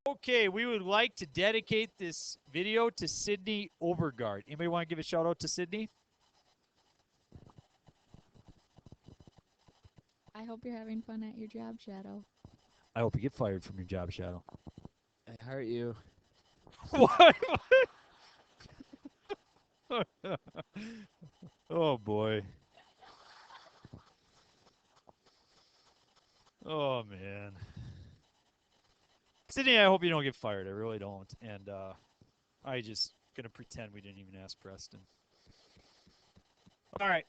Okay, we would like to dedicate this video to Sydney Overgard. Anybody want to give a shout out to Sydney? I hope you're having fun at your job, Shadow. I hope you get fired from your job, Shadow. I hurt you. What? Oh boy. Oh man. Sydney, I hope you don't get fired. I really don't. And I just gonna pretend we didn't even ask Preston. All right.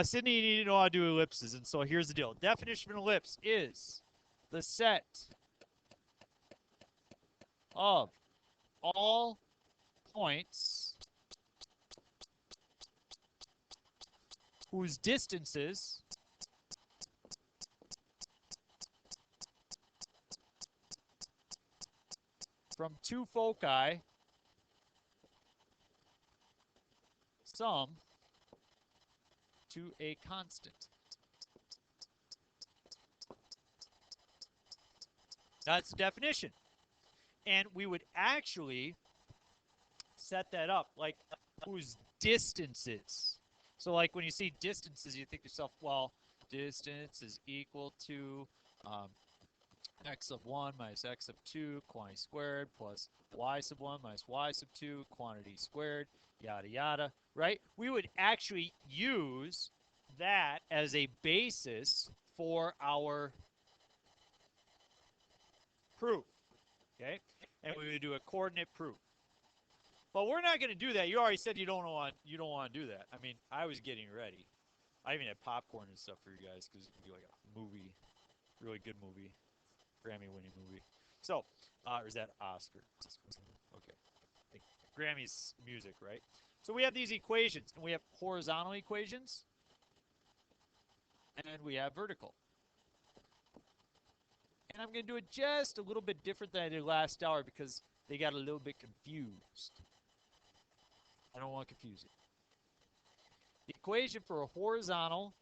Sydney, you need to know how to do ellipses. And so here's the deal. Definition of an ellipse is the set of all points whose distances from two foci sum to a constant. That's the definition. And we would actually set that up like whose distances. So like when you see distances, you think to yourself, well, distance is equal to x of 1 minus x of 2 quantity squared plus y sub 1 minus y sub 2 quantity squared, yada yada, right? We would actually use that as a basis for our proof, okay? And we would do a coordinate proof. But we're not going to do that. You already said you don't want to do that. I mean, I was getting ready. I even had popcorn and stuff for you guys because it would be like a movie, really good movie, Grammy-winning movie. So, or is that Oscar? Okay, like Grammy's music, right? So we have these equations, and we have horizontal equations, and we have vertical. And I'm going to do it just a little bit different than I did last hour because they got a little bit confused. I don't want to confuse it. The equation for a horizontal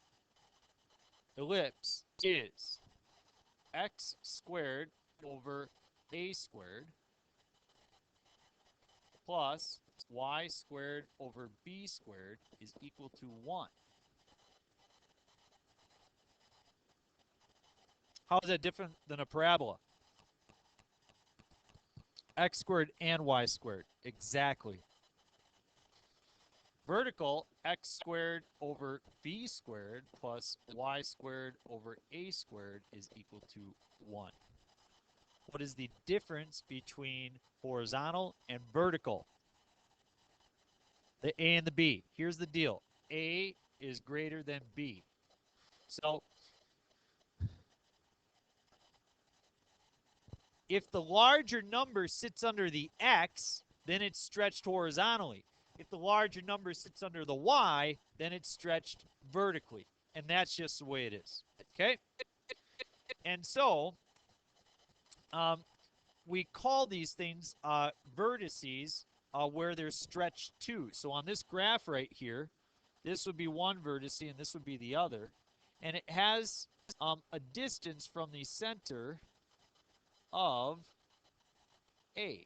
ellipse is x squared over a squared plus y squared over b squared is equal to 1. How is that different than a parabola? X squared and y squared. Exactly. Vertical, x squared over b squared plus y squared over a squared is equal to 1. What is the difference between horizontal and vertical? The a and the b. Here's the deal. A is greater than b. So if the larger number sits under the x, then it's stretched horizontally. If the larger number sits under the y, then it's stretched vertically. And that's just the way it is. Okay? And so we call these things vertices where they're stretched to. So on this graph right here, this would be one vertice and this would be the other. And it has a distance from the center of A.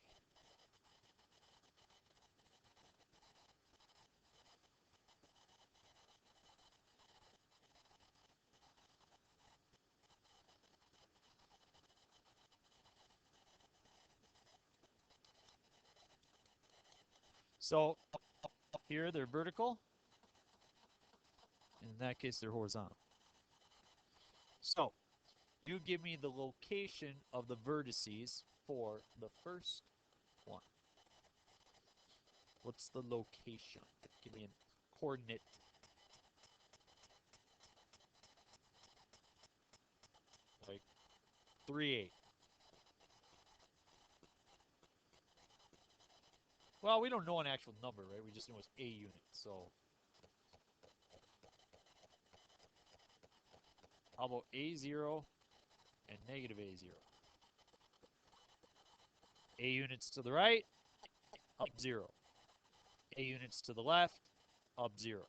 So here they're vertical. In that case, they're horizontal. So you give me the location of the vertices for the first one. What's the location? Give me a coordinate. Like 3, 8. Well, we don't know an actual number, right? We just know it's a unit. So how about A0 and negative A0? A units to the right, up 0. A units to the left, up 0.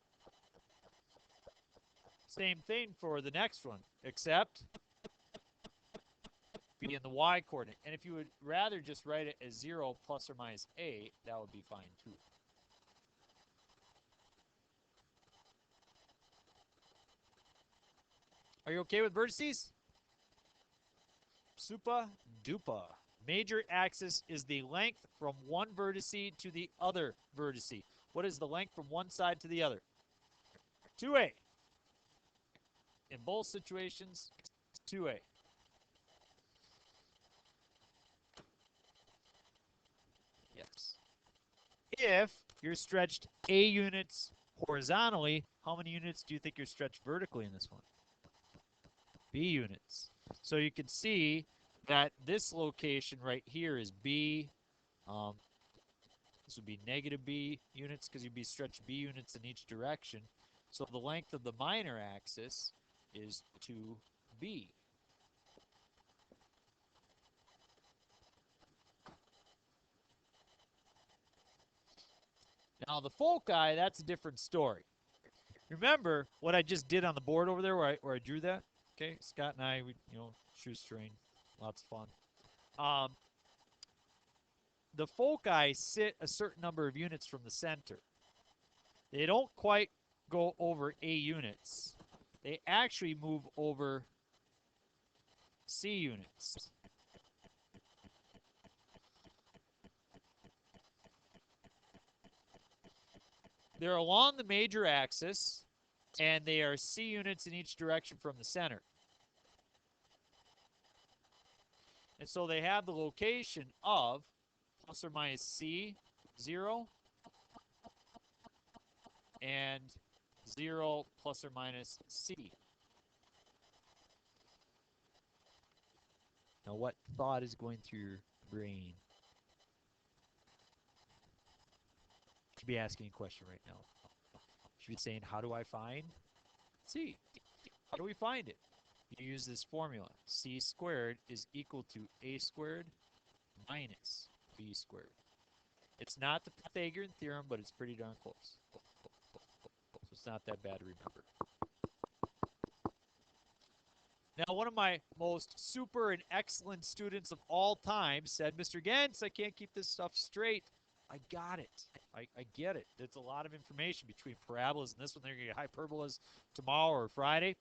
Same thing for the next one, except be in the y coordinate. And if you would rather just write it as 0 plus or minus a, that would be fine too. Are you okay with vertices? Super duper. Major axis is the length from one vertice to the other vertice. What is the length from one side to the other? 2a. In both situations, 2a. Yes. If you're stretched a units horizontally, how many units do you think you're stretched vertically in this one? B units. So you can see that this location right here is B. This would be negative B units because you'd be stretched B units in each direction. So the length of the minor axis is 2B. Now the foci, that's a different story. Remember what I just did on the board over there where I drew that? Okay, Scott and I, we, shoestring, lots of fun. The foci sit a certain number of units from the center. They don't quite go over A units. They actually move over C units. They're along the major axis, and they are C units in each direction from the center. And so they have the location of plus or minus C, 0, and 0 plus or minus C. Now, what thought is going through your brain? You should be asking a question right now. You should be saying, how do I find C? How do we find it? You use this formula. C squared is equal to A squared minus B squared. It's not the Pythagorean theorem, but it's pretty darn close. So it's not that bad to remember. Now, one of my most super and excellent students of all time said, Mr. Gens, I can't keep this stuff straight. I got it. I get it. It's a lot of information between parabolas and this one. They're going to get hyperbolas tomorrow or Friday.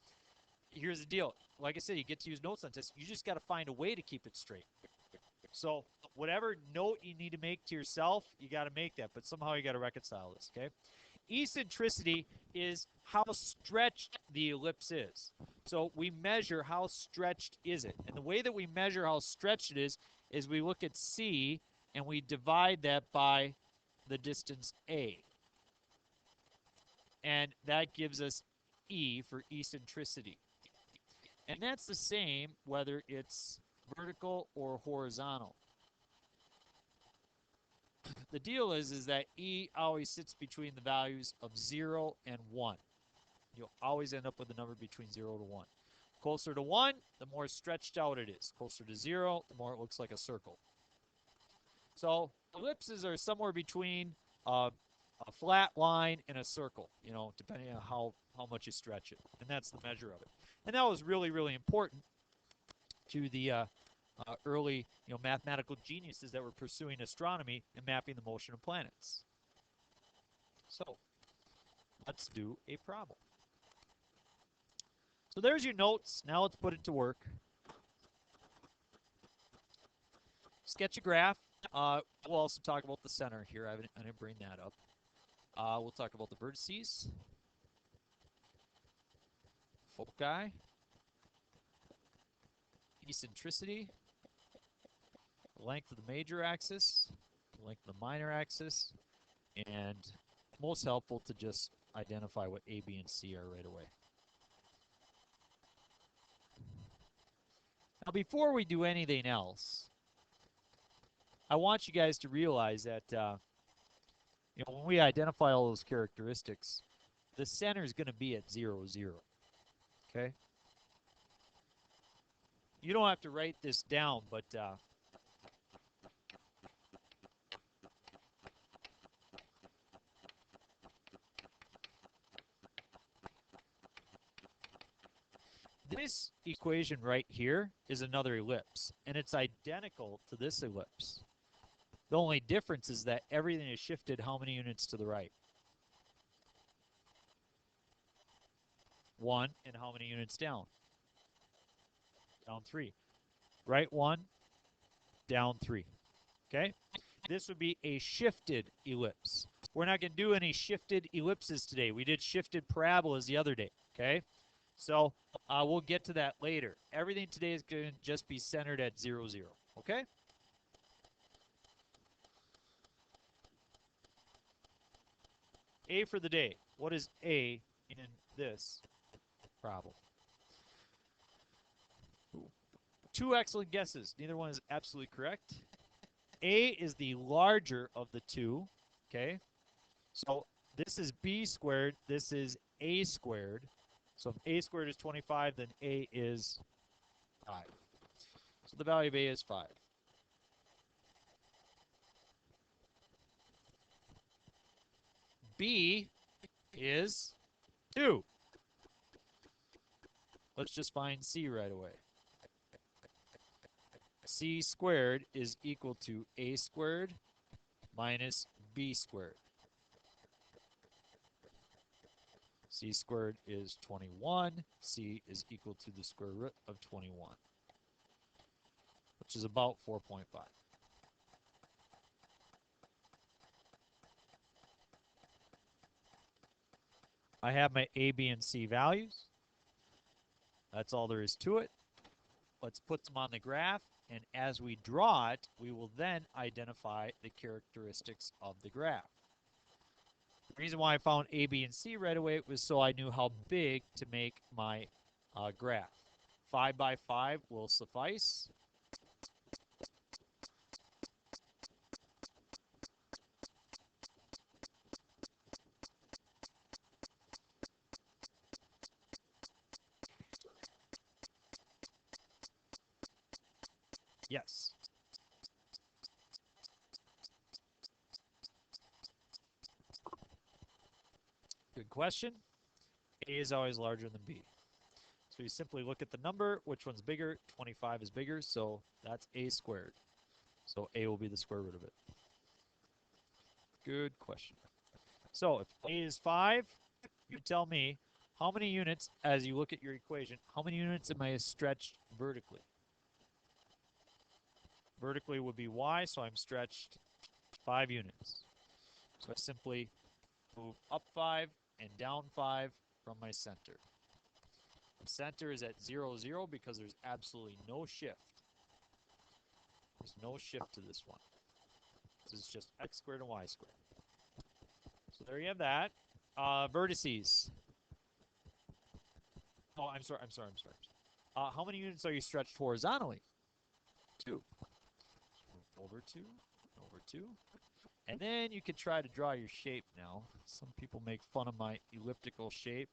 Here's the deal. Like I said, you get to use notes on this. You just got to find a way to keep it straight. So whatever note you need to make to yourself, you got to make that. But somehow you got to reconcile this, okay? Eccentricity is how stretched the ellipse is. So we measure how stretched is it. And the way that we measure how stretched it is we look at C and we divide that by the distance A. And that gives us E for eccentricity. And that's the same whether it's vertical or horizontal. The deal is that E always sits between the values of 0 and 1. You'll always end up with a number between 0 to 1. Closer to 1, the more stretched out it is. Closer to 0, the more it looks like a circle. So ellipses are somewhere between a flat line and a circle, depending on how much you stretch it. And that's the measure of it. And that was really, really important to the early mathematical geniuses that were pursuing astronomy and mapping the motion of planets. So let's do a problem. So there's your notes. Now let's put it to work. Sketch a graph. We'll also talk about the center here. I didn't bring that up. We'll talk about the vertices, foci, eccentricity, length of the major axis, length of the minor axis, and most helpful to just identify what A, B, and C are right away. Now, before we do anything else, I want you guys to realize that when we identify all those characteristics, the center is going to be at 0, 0. Okay? You don't have to write this down, but This equation right here is another ellipse, and it's identical to this ellipse. The only difference is that everything is shifted how many units to the right? 1, and how many units down? Down 3. Right 1, down 3. Okay? This would be a shifted ellipse. We're not going to do any shifted ellipses today. We did shifted parabolas the other day. Okay? So we'll get to that later. Everything today is going to just be centered at 0, 0. Okay? A for the day. What is A in this problem? Two excellent guesses. Neither one is absolutely correct. A is the larger of the two. Okay? So this is B squared. This is A squared. So if A squared is 25, then A is 5. So the value of A is 5. B is 2. Let's just find C right away. C squared is equal to A squared minus B squared. C squared is 21. C is equal to the square root of 21, which is about 4.5. I have my A, B, and C values. That's all there is to it. Let's put them on the graph, and as we draw it, we will then identify the characteristics of the graph. The reason why I found A, B, and C right away was so I knew how big to make my graph. 5 by 5 will suffice. Yes. Good question. A is always larger than B. So you simply look at the number, which one's bigger? 25 is bigger, so that's A squared. So A will be the square root of it. Good question. So if A is 5, you tell me how many units, as you look at your equation, how many units am I stretched vertically? Vertically would be Y, so I'm stretched 5 units. So I simply move up 5 and down 5 from my center. The center is at 0, 0 because there's absolutely no shift. There's no shift to this one. This is just x squared and y squared. So there you have that. Vertices. Oh, I'm sorry. How many units are you stretched horizontally? 2. Over 2, over 2. And then you could try to draw your shape now. Some people make fun of my elliptical shape.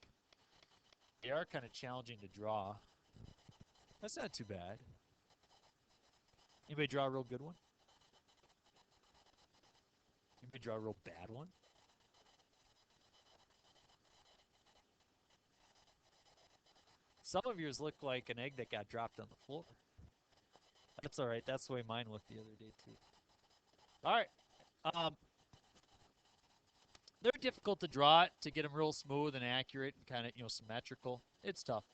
They are kind of challenging to draw. That's not too bad. Anybody draw a real good one? Anybody draw a real bad one? Some of yours look like an egg that got dropped on the floor. That's all right. That's the way mine looked the other day, too. All right. They're difficult to draw to get them real smooth and accurate and kind of, symmetrical. It's tough.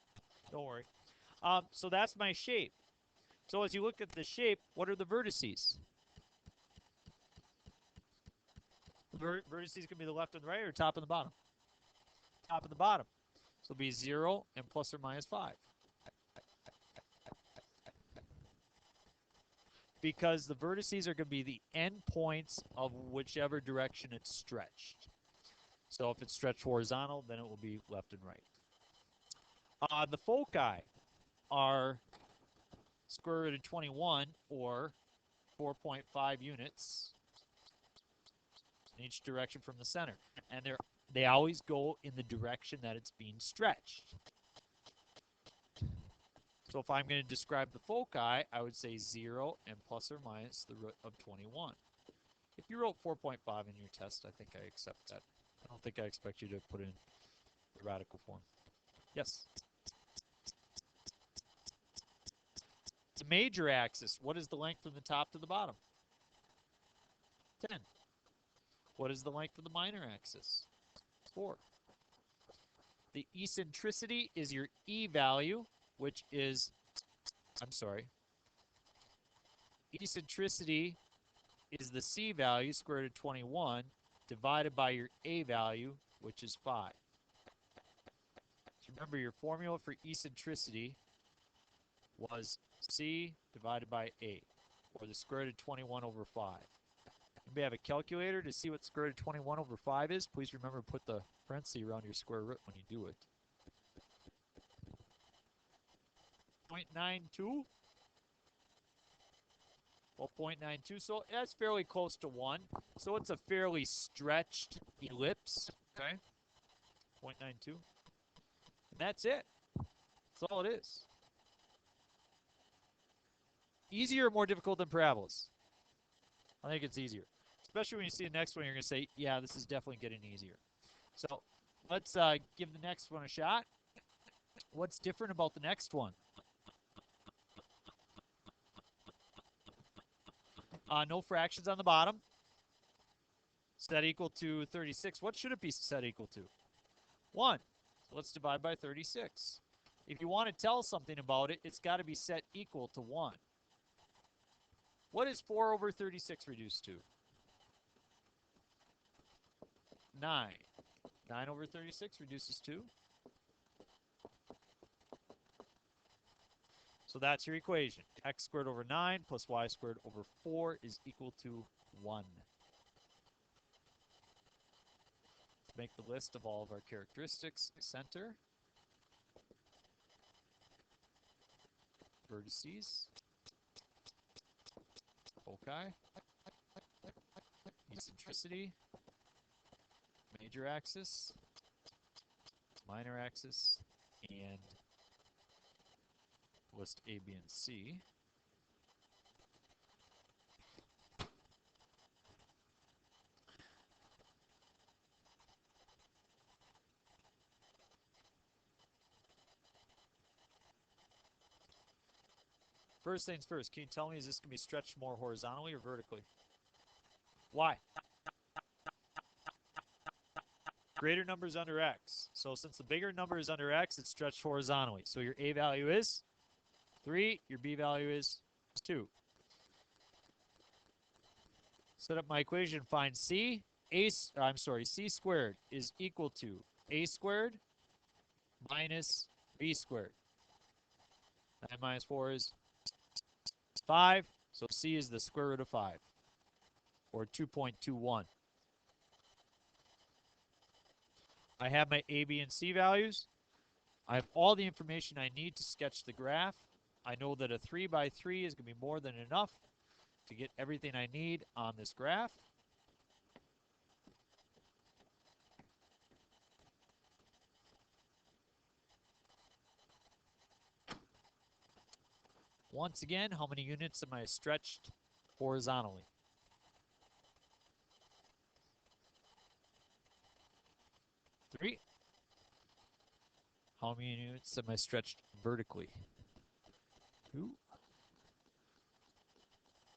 Don't worry. So that's my shape. So as you look at the shape, what are the vertices? The vertices can be the left and the right or top and the bottom? Top and the bottom. So it'll be 0 and plus or minus 5. Because the vertices are going to be the endpoints of whichever direction it's stretched. So if it's stretched horizontal, then it will be left and right. The foci are square root of 21, or 4.5 units in each direction from the center. And they always go in the direction that it's being stretched. So if I'm going to describe the foci, I would say 0 and plus or minus the root of 21. If you wrote 4.5 in your test, I think I accept that. I don't think I expect you to put in the radical form. Yes? It's a major axis. What is the length from the top to the bottom? 10. What is the length of the minor axis? 4. The eccentricity is your E value, which is, eccentricity is the C value, square root of 21, divided by your A value, which is 5. So remember, your formula for eccentricity was C divided by A, or the square root of 21 over 5. Anybody have a calculator to see what square root of 21 over 5 is? Please remember to put the parenthesis around your square root when you do it. 0.92? Well, 0.92, so that's fairly close to 1. So it's a fairly stretched ellipse, okay? 0.92. And that's it. That's all it is. Easier or more difficult than parabolas? I think it's easier. Especially when you see the next one, you're going to say, yeah, this is definitely getting easier. So let's give the next one a shot. What's different about the next one? No fractions on the bottom. Set equal to 36. What should it be set equal to? 1. So let's divide by 36. If you want to tell something about it, it's got to be set equal to 1. What is 4 over 36 reduced to? 9. 9 over 36 reduces to? So that's your equation. X squared over 9 plus y squared over 4 is equal to 1. Let's make the list of all of our characteristics. Center. Vertices. Foci. Eccentricity. Major axis. Minor axis. And list A, B, and C. First things first, can you tell me, is this going to be stretched more horizontally or vertically? Why? Greater number is under x. So since the bigger number is under x, it's stretched horizontally. So your A value is 3, your B value is 2. Set up my equation, find C. C squared is equal to A squared minus B squared. 9 minus 4 is 5. So C is the square root of 5, or 2.21. I have my A, B, and C values. I have all the information I need to sketch the graph. I know that a 3 by 3 is going to be more than enough to get everything I need on this graph. Once again, how many units am I stretched horizontally? 3. How many units am I stretched vertically? 2.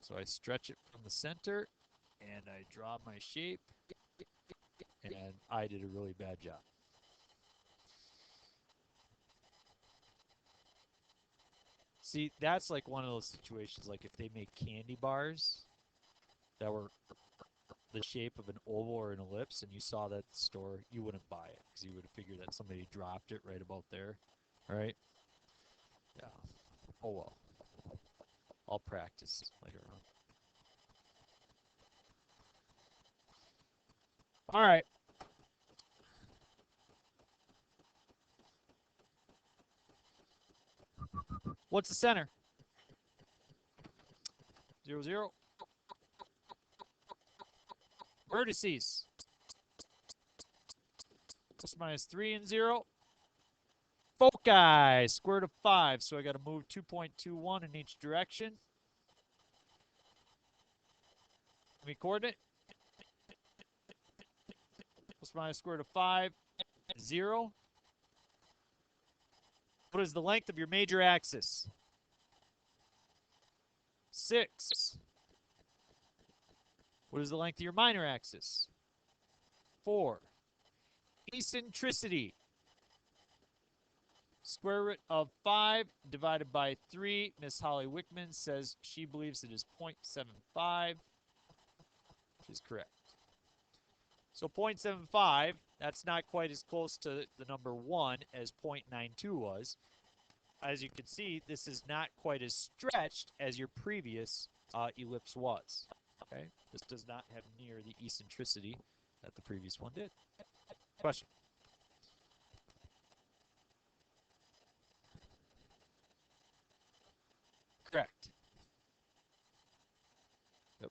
So I stretch it from the center, and I draw my shape, and I did a really bad job. See, that's like one of those situations, like if they make candy bars that were the shape of an oval or an ellipse, and you saw that at the store, you wouldn't buy it because you would have figured that somebody dropped it right about there, right? Yeah. Oh well. I'll practice later on. All right. What's the center? 0, 0. Vertices. Plus minus 3 and 0. Foci, square root of 5. So I got to move 2.21 in each direction. Give me coordinate. Plus minus square root of 5, 0. What is the length of your major axis? 6. What is the length of your minor axis? 4. Eccentricity. Square root of 5 divided by 3. Miss Holly Wickman says she believes it is 0.75, which is correct. So 0.75, that's not quite as close to the number 1 as 0.92 was. As you can see, this is not quite as stretched as your previous ellipse was. Okay, this does not have near the eccentricity that the previous one did. Question? Correct. Yep.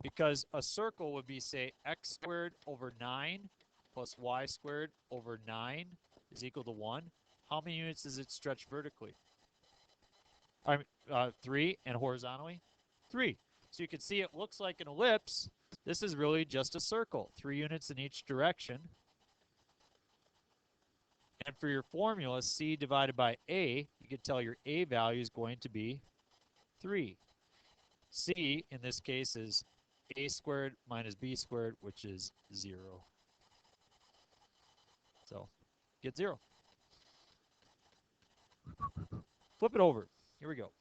Because a circle would be, say, x squared over 9 plus y squared over 9 is equal to 1. How many units does it stretch vertically? 3, and horizontally? 3. So you can see it looks like an ellipse. This is really just a circle, 3 units in each direction. And for your formula, C divided by A, you can tell your A value is going to be 3. C, in this case, is A squared minus B squared, which is 0. So, get 0. Flip it over. Here we go.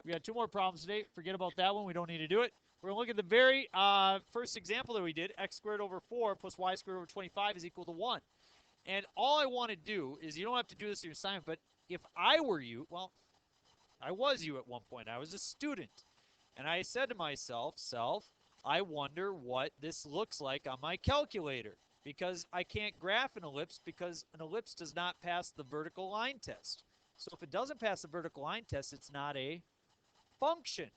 We got 2 more problems today. Forget about that one. We don't need to do it. We're going to look at the very first example that we did. X squared over 4 plus y squared over 25 is equal to 1. And all I want to do is, you don't have to do this in your assignment, but if I were you, well, I was you at one point. I was a student. And I said to myself, I wonder what this looks like on my calculator. Because I can't graph an ellipse because an ellipse does not pass the vertical line test. So if it doesn't pass the vertical line test, it's not a function.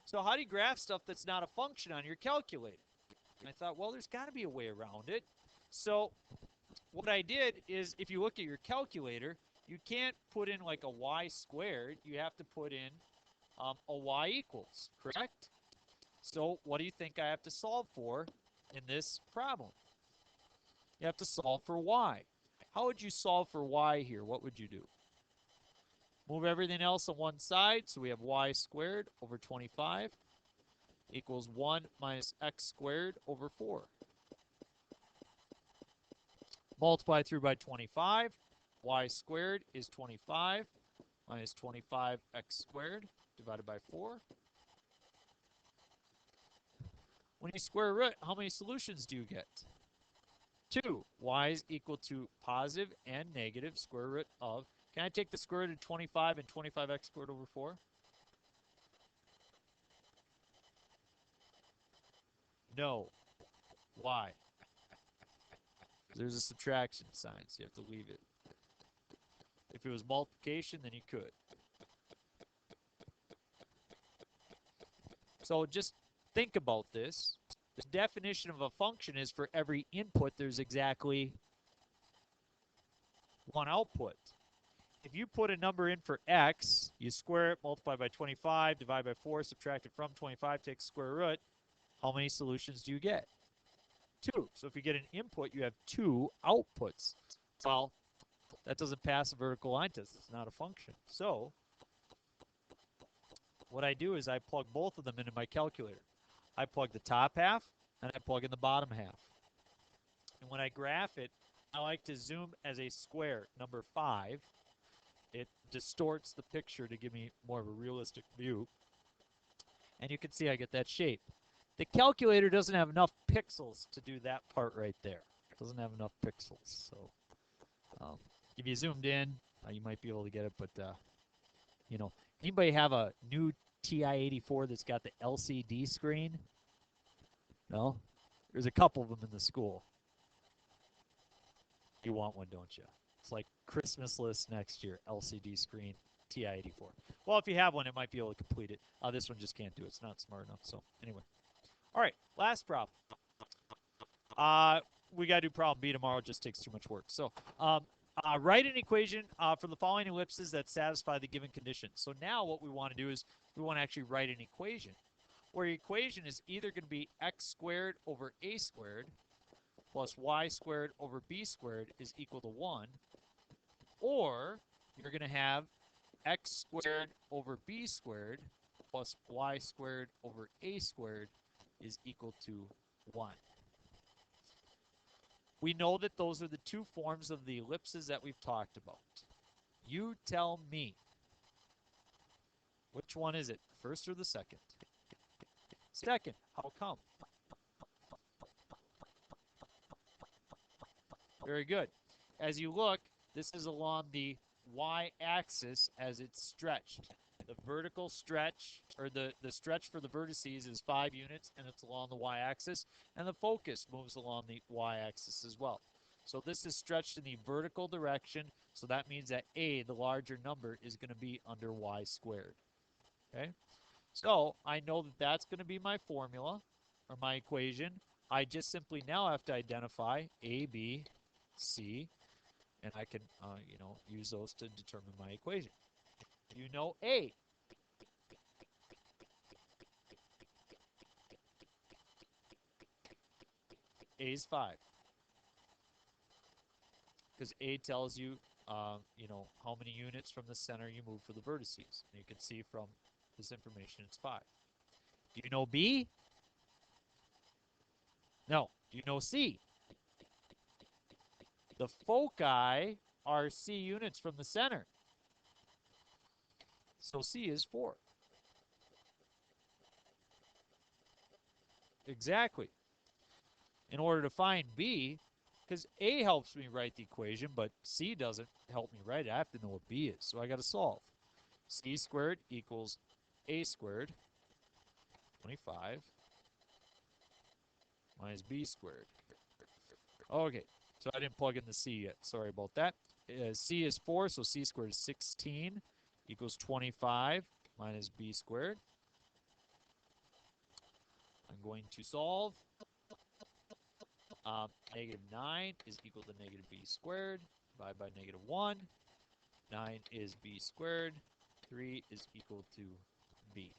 So how do you graph stuff that's not a function on your calculator? And I thought, well, there's got to be a way around it. So what I did is, if you look at your calculator, you can't put in like a y squared. You have to put in a y equals, correct? So what do you think I have to solve for in this problem? You have to solve for y. How would you solve for y here? What would you do? Move everything else on one side. So we have y squared over 25 equals 1 minus x squared over 4. Multiply through by 25. Y squared is 25 minus 25x squared divided by 4. When you square root, how many solutions do you get? 2. Y is equal to positive and negative square root of, can I take the square root of 25 and 25x squared over 4? No. Why? There's a subtraction sign, so you have to leave it. If it was multiplication, then you could. So just think about this. The definition of a function is for every input, there's exactly one output. If you put a number in for x, you square it, multiply by 25, divide by 4, subtract it from 25, take square root. How many solutions do you get? 2. So if you get an input, you have 2 outputs. Well, that doesn't pass a vertical line test. It's not a function. So what I do is I plug both of them into my calculator. I plug the top half, and I plug in the bottom half. And when I graph it, I like to zoom as a square, number 5. It distorts the picture to give me more of a realistic view. And you can see I get that shape. The calculator doesn't have enough pixels to do that part right there. It doesn't have enough pixels. So if you zoomed in, you might be able to get it. But, you know, anybody have a new TI-84 that's got the LCD screen? No? There's a couple of them in the school. You want one, don't you? It's like Christmas list next year, LCD screen, TI-84. Well, if you have one, it might be able to complete it. This one just can't do it. It's not smart enough. So anyway. All right, last problem. We got to do problem B tomorrow. It just takes too much work. So write an equation for the following ellipses that satisfy the given condition. So now what we want to do is we want to actually write an equation, where your equation is either going to be x squared over a squared plus y squared over b squared is equal to 1, or you're going to have x squared over b squared plus y squared over a squared is equal to 1. We know that those are the two forms of the ellipses that we've talked about. You tell me, which one is it, first or the second? Second. How come? Very good. As you look, this is along the y-axis as it's stretched. The vertical stretch, or the stretch for the vertices is 5 units, and it's along the y-axis, and the focus moves along the y-axis as well. So this is stretched in the vertical direction, so that means that a, the larger number, is going to be under y squared. Okay? So I know that that's going to be my formula, or my equation. I just simply now have to identify a, b, c, and I can, use those to determine my equation. You know a. A is 5. Because a tells you, how many units from the center you move for the vertices. And you can see from this information it's 5. Do you know b? No. Do you know c? The foci are c units from the center. So c is 4. Exactly. In order to find b, because a helps me write the equation, but c doesn't help me write it. I have to know what b is, so I got to solve. C squared equals a squared, 25, minus b squared. Okay, so I didn't plug in the c yet. Sorry about that. C is 4, so c squared is 16 equals 25 minus b squared. I'm going to solve. Negative 9 is equal to negative b squared. Divide by negative 1. 9 is b squared. 3 is equal to b.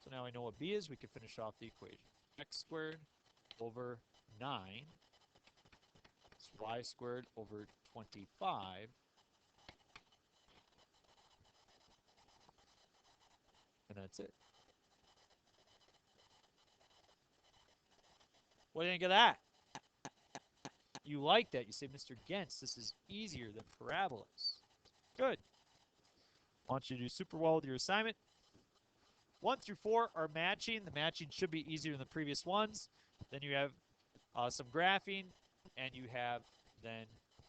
So now I know what b is. We can finish off the equation. X squared over 9 is y squared over 25. And that's it. What do you think of that? You like that. You say, Mr. Gens, this is easier than parabolas. Good. I want you to do super well with your assignment. 1 through 4 are matching. The matching should be easier than the previous ones. Then you have some graphing, and you have then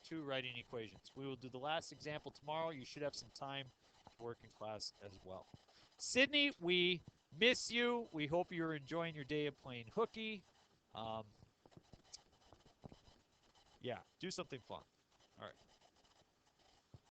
2 writing equations. We will do the last example tomorrow. You should have some time to work in class as well. Sydney, we miss you. We hope you're enjoying your day of playing hooky. Yeah, do something fun. All right.